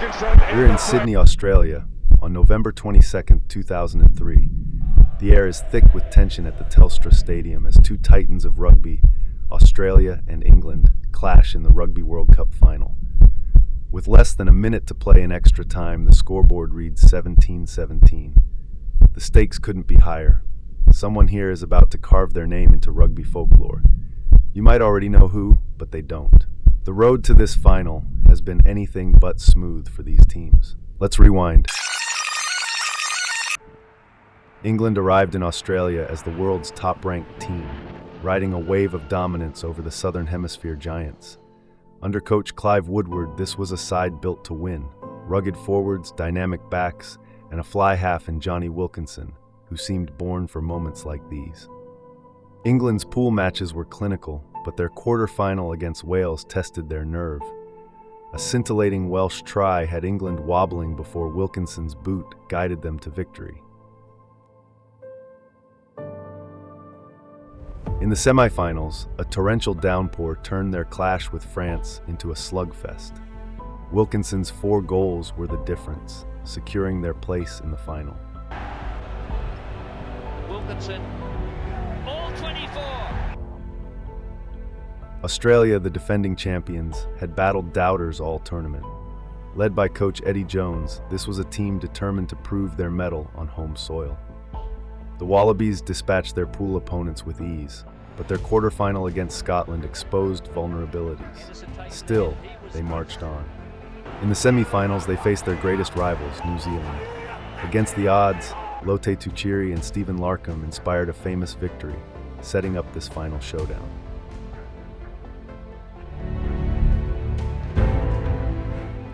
Wilkinson. We're in Sydney, Australia, on November 22nd, 2003. The air is thick with tension at the Telstra Stadium as two titans of rugby, Australia and England, clash in the Rugby World Cup Final. With less than a minute to play in extra time, the scoreboard reads 17-17. The stakes couldn't be higher. Someone here is about to carve their name into rugby folklore. You might already know who, but they don't. The road to this final has been anything but smooth for these teams. Let's rewind. England arrived in Australia as the world's top-ranked team, riding a wave of dominance over the Southern Hemisphere giants. Under coach Clive Woodward, this was a side built to win. Rugged forwards, dynamic backs, and a fly half in Jonny Wilkinson, who seemed born for moments like these. England's pool matches were clinical, but their quarter-final against Wales tested their nerve. A scintillating Welsh try had England wobbling before Wilkinson's boot guided them to victory. In the semi-finals, a torrential downpour turned their clash with France into a slugfest. Wilkinson's 4 goals were the difference, securing their place in the final. Wilkinson, all 24! Australia, the defending champions, had battled doubters all tournament. Led by coach Eddie Jones, this was a team determined to prove their mettle on home soil. The Wallabies dispatched their pool opponents with ease, but their quarterfinal against Scotland exposed vulnerabilities. Still, they marched on. In the semi-finals, they faced their greatest rivals, New Zealand. Against the odds, Lote Tuchiri and Stephen Larkham inspired a famous victory, setting up this final showdown.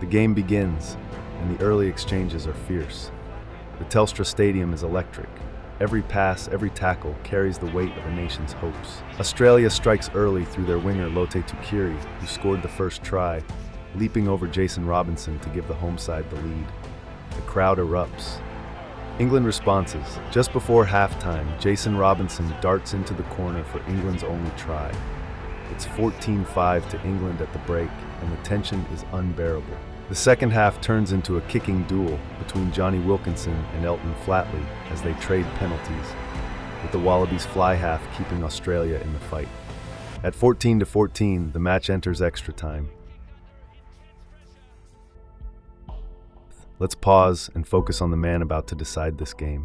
The game begins, and the early exchanges are fierce. The Telstra Stadium is electric. Every pass, every tackle carries the weight of a nation's hopes. Australia strikes early through their winger Lote Tuchiri, who scored the first try, leaping over Jason Robinson to give the home side the lead. The crowd erupts. England responses. Just before halftime, Jason Robinson darts into the corner for England's only try. It's 14-5 to England at the break, and the tension is unbearable. The second half turns into a kicking duel between Jonny Wilkinson and Elton Flatley as they trade penalties, with the Wallabies fly half keeping Australia in the fight. At 14-14, the match enters extra time. Let's pause and focus on the man about to decide this game.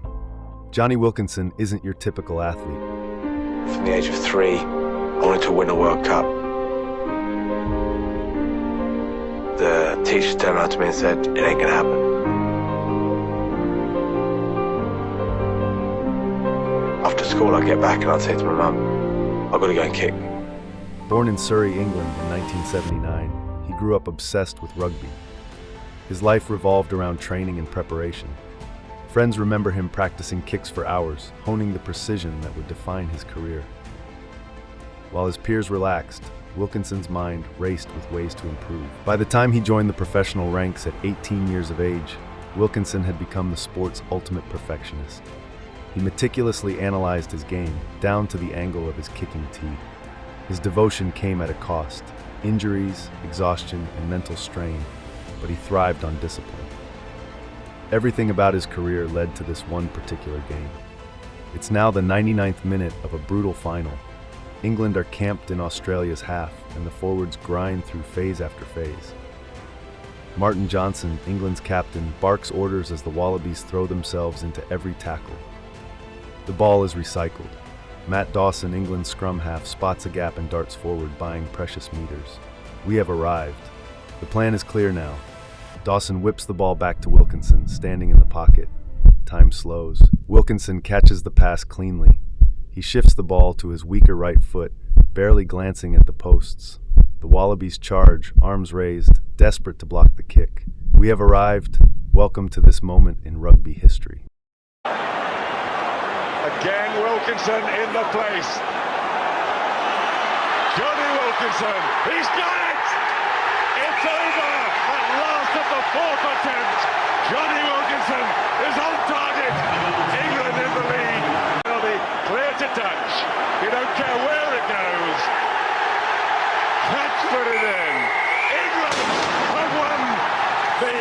Jonny Wilkinson isn't your typical athlete. From the age of 3, I wanted to win a World Cup. The teacher turned around to me and said, "It ain't gonna happen." After school, I'd get back and I'd say to my mum, "I've got to go and kick." Born in Surrey, England in 1979, he grew up obsessed with rugby. His life revolved around training and preparation. Friends remember him practicing kicks for hours, honing the precision that would define his career. While his peers relaxed, Wilkinson's mind raced with ways to improve. By the time he joined the professional ranks at 18 years of age, Wilkinson had become the sport's ultimate perfectionist. He meticulously analyzed his game, down to the angle of his kicking tee. His devotion came at a cost: injuries, exhaustion, and mental strain, but he thrived on discipline. Everything about his career led to this one particular game. It's now the 99th minute of a brutal final. England are camped in Australia's half, and the forwards grind through phase after phase. Martin Johnson, England's captain, barks orders as the Wallabies throw themselves into every tackle. The ball is recycled. Matt Dawson, England's scrum half, spots a gap and darts forward, buying precious meters. We have arrived. The plan is clear now. Dawson whips the ball back to Wilkinson, standing in the pocket. Time slows. Wilkinson catches the pass cleanly. He shifts the ball to his weaker right foot, barely glancing at the posts. The Wallabies charge, arms raised, desperate to block the kick. We have arrived. Welcome to this moment in rugby history. Again, Wilkinson in the place. Jonny Wilkinson, he's got it! It's over at last at the 4th attempt. Jonny Wilkinson is on target. England in the lead. Penalty clear to touch. You don't care where it goes. Catch put it in. England have won the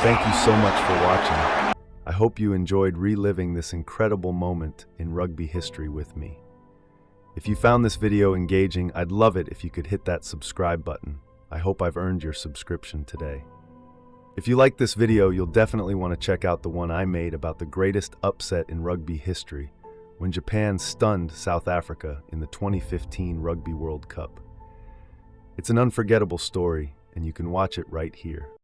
Thank you so much for watching. I hope you enjoyed reliving this incredible moment in rugby history with me. If you found this video engaging, I'd love it if you could hit that subscribe button. I hope I've earned your subscription today. If you like this video, you'll definitely want to check out the one I made about the greatest upset in rugby history, when Japan stunned South Africa in the 2015 Rugby World Cup. It's an unforgettable story, and you can watch it right here.